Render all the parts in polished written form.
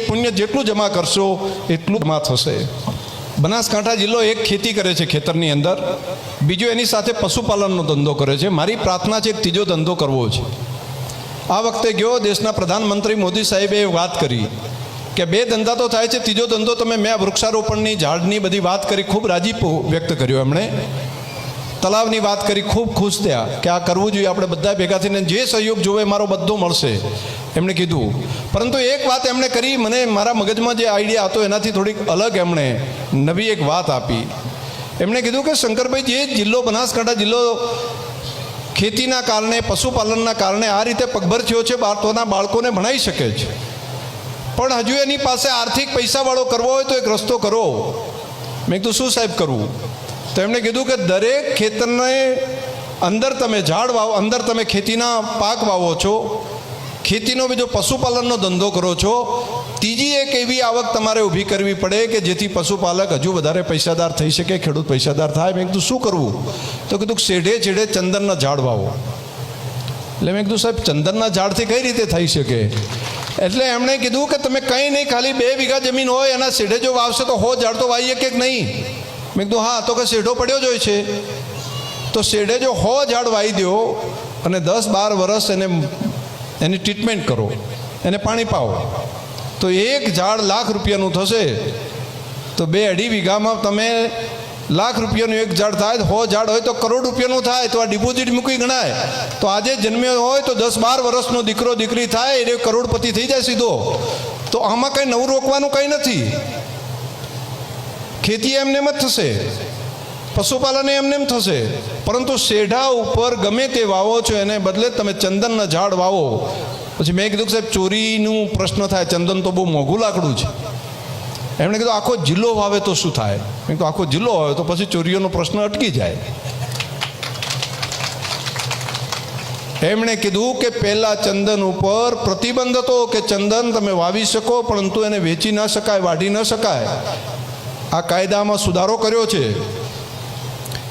પુણ્ય જેટલું જમા કરશો એટલું જમા થશે। બનાસકાંઠા જિલ્લો એક ખેતી કરે છે ખેતરની અંદર, બીજો એની સાથે પશુપાલનનો ધંધો કરે છે। મારી પ્રાર્થના છે એક ત્રીજો ધંધો કરવો છે। આ વખતે ગયો દેશના પ્રધાનમંત્રી મોદી સાહેબે વાત કરી કે બે ધંધા તો થાય છે, ત્રીજો ધંધો તમે મેં વૃક્ષારોપણની ઝાડની બધી વાત કરી, ખૂબ રાજીપો વ્યક્ત કર્યો એમણે। તલાવની વાત કરી, ખૂબ ખુશ થયા કે આ કરવું જોઈએ, આપણે બધા ભેગા થઈને જે સહયોગ જોવે મારો બધો મળશે એમણે કીધું। પરંતુ એક વાત એમણે કરી, મને મારા મગજમાં જે આઈડિયા હતો એનાથી થોડીક અલગ એમણે નવી એક વાત આપી। એમણે કીધું કે શંકરભાઈ, જે જિલ્લો બનાસકાંઠા જિલ્લો ખેતીના કારણે પશુપાલનના કારણે આ રીતે પગભર થયો છે, પોતાના બાળકોને ભણાવી શકે છે, પણ હજુ એની પાસે આર્થિક પૈસાવાળો કરવો હોય તો એક રસ્તો કરો। મેં કીધું શું સાહેબ કરવું? તો એમણે કીધું કે દરેક ખેતરને અંદર તમે ઝાડ વાવો, અંદર તમે ખેતીના પાક વાવો છો, ખેતીનો બીજો પશુપાલનનો ધંધો કરો છો, ત્રીજી એક એવી આવક તમારે ઊભી કરવી પડે કે જેથી પશુપાલક હજુ વધારે પૈસાદાર થઈ શકે, ખેડૂત પૈસાદાર થાય। મેં કીધું શું કરવું? તો કીધું છેડે છેડે ચંદનના ઝાડ વાવો। એટલે મેં કીધું સાહેબ, ચંદનના ઝાડથી કઈ રીતે થઈ શકે? એટલે એમણે કીધું કે તમે કંઈ નહીં, ખાલી 2 વીઘા જમીન હોય એના શેઢે જો વાવશે તો 100 ઝાડ તો વાવીએ કે નહીં? મેં કીધું હા। તો કે શેઢો પડ્યો જ હોય છે, તો શેઢે જો 100 ઝાડ વાવી દો અને 10-12 વર્ષ એની ટ્રીટમેન્ટ કરો, એને પાણી પાવો, તો 1 ઝાડ લાખ રૂપિયાનું થશે। તો 2-2.5 વીઘામાં તમે લાખ રૂપિયાનું 1 ઝાડ થાય, 100 ઝાડ હોય તો કરોડ રૂપિયાનું થાય। તો આ ડિપોઝિટ મૂકી ગણાય। તો આજે જન્મ્યો હોય તો 10-12 વર્ષનો દીકરો દીકરી થાય, એ કરોડપતિ થઈ જાય સીધો। તો આમાં કંઈ નવું રોકવાનું કંઈ નથી। ખેતી એમને એમ જ થશે, પશુપાલન એમને એમ થશે, પરંતુ શેઢા ઉપર ગમે તે વાવો છો એને બદલે તમે ચંદનના ઝાડ વાવો। પછી મેં કીધું કે સાહેબ, ચોરીનું પ્રશ્ન થાય, ચંદન તો બહુ મોંઘું લાકડું છે। એમણે કીધું આખો જિલ્લો વાવે તો શું થાય? મેં કીધું આખો જિલ્લો વાવે તો પછી ચોરીઓનો પ્રશ્ન અટકી જાય। એમણે કીધું કે પહેલાં ચંદન ઉપર પ્રતિબંધ હતો કે ચંદન તમે વાવી શકો પરંતુ એને વેચી ન શકાય, વાઢી ન શકાય। આ કાયદામાં સુધારો કર્યો છે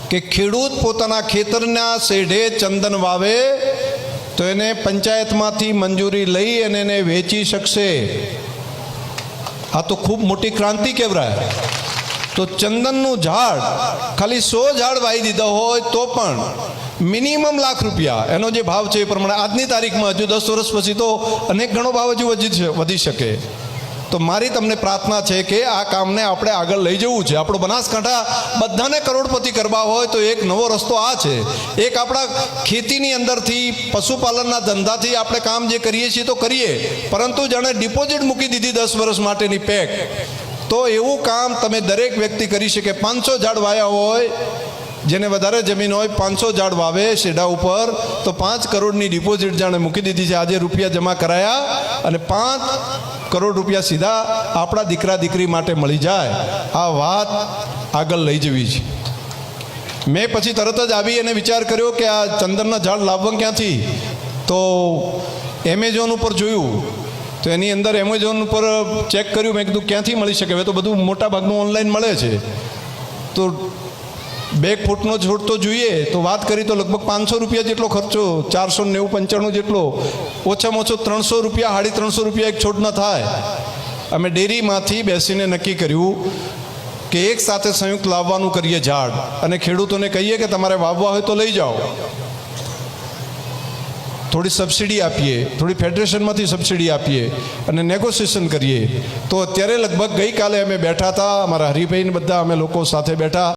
કે ખેડૂત પોતાના ખેતરના શેઢે ચંદન વાવે તો એને પંચાયતમાંથી મંજૂરી લઈ અને એને વેચી શકશે। આ તો ખૂબ મોટી ક્રાંતિ કહેવાય। તો ચંદનનું ઝાડ ખાલી 100 ઝાડ વાવી દીધા હોય તો પણ મિનિમમ લાખ રૂપિયા એનો જે ભાવ છે એ પ્રમાણે આજની તારીખમાં, હજુ 10 વર્ષ પછી તો અનેક ગણો ભાવ હજુ વધી શકે। તો મારી તમને પ્રાર્થના છે કે આ કામને આપણે આગળ લઈ જવું છે। આપણો બનાસકાંઠા બધાને કરોડપતિ કરવા હોય તો એક નવો રસ્તો આ છે। એક આપણા ખેતીની અંદરથી પશુપાલનના ધંધાથી આપણે કામ જે કરીએ છીએ તો કરીએ, પરંતુ જાણે ડિપોઝિટ મૂકી દીધી 10 વર્ષ માટેની પેક, તો એવું કામ તમે દરેક વ્યક્તિ કરી શકે। 500 ઝાડ વાયા હોય, જેને વધારે જમીન હોય 500 ઝાડ વાવે શેઢા ઉપર, તો 5 કરોડની ડિપોઝિટ જાણે મૂકી દીધી છે, આજે રૂપિયા જમા કરાયા અને 5 કરોડ રૂપિયા સીધા આપણા દીકરા દીકરી માટે મળી જાય। આ વાત આગળ લઈ જવી છે। મેં પછી તરત જ આવી અને વિચાર કર્યો કે આ ચંદનના ઝાડ લાવવા ક્યાંથી? તો એમેઝોન ઉપર જોયું, તો એની અંદર એમેઝોન ઉપર ચેક કર્યું। મેં કીધું ક્યાંથી મળી શકે? હવે તો બધું મોટા ભાગનું ઓનલાઈન મળે છે। તો 2 ફૂટનો છોડ તો જોઈએ તો વાત કરી તો લગભગ 500 રૂપિયા જેટલો ખર્ચો, 490-95 જેટલો, ઓછામાં ઓછો 300 રૂપિયા, 350 રૂપિયા એક છોડના થાય। અમે ડેરીમાંથી બેસીને નક્કી કર્યું કે એક સાથે સંયુક્ત લાવવાનું કરીએ ઝાડ, અને ખેડૂતોને કહીએ કે તમારે વાવવા હોય તો લઈ જાઓ, થોડી સબસિડી આપીએ, થોડી ફેડરેશનમાંથી સબસિડી આપીએ અને નેગોશિએશન કરીએ। તો અત્યારે લગભગ ગઈકાલે અમે બેઠા હતા, અમારા હરિભાઈને બધા અમે લોકો સાથે બેઠા।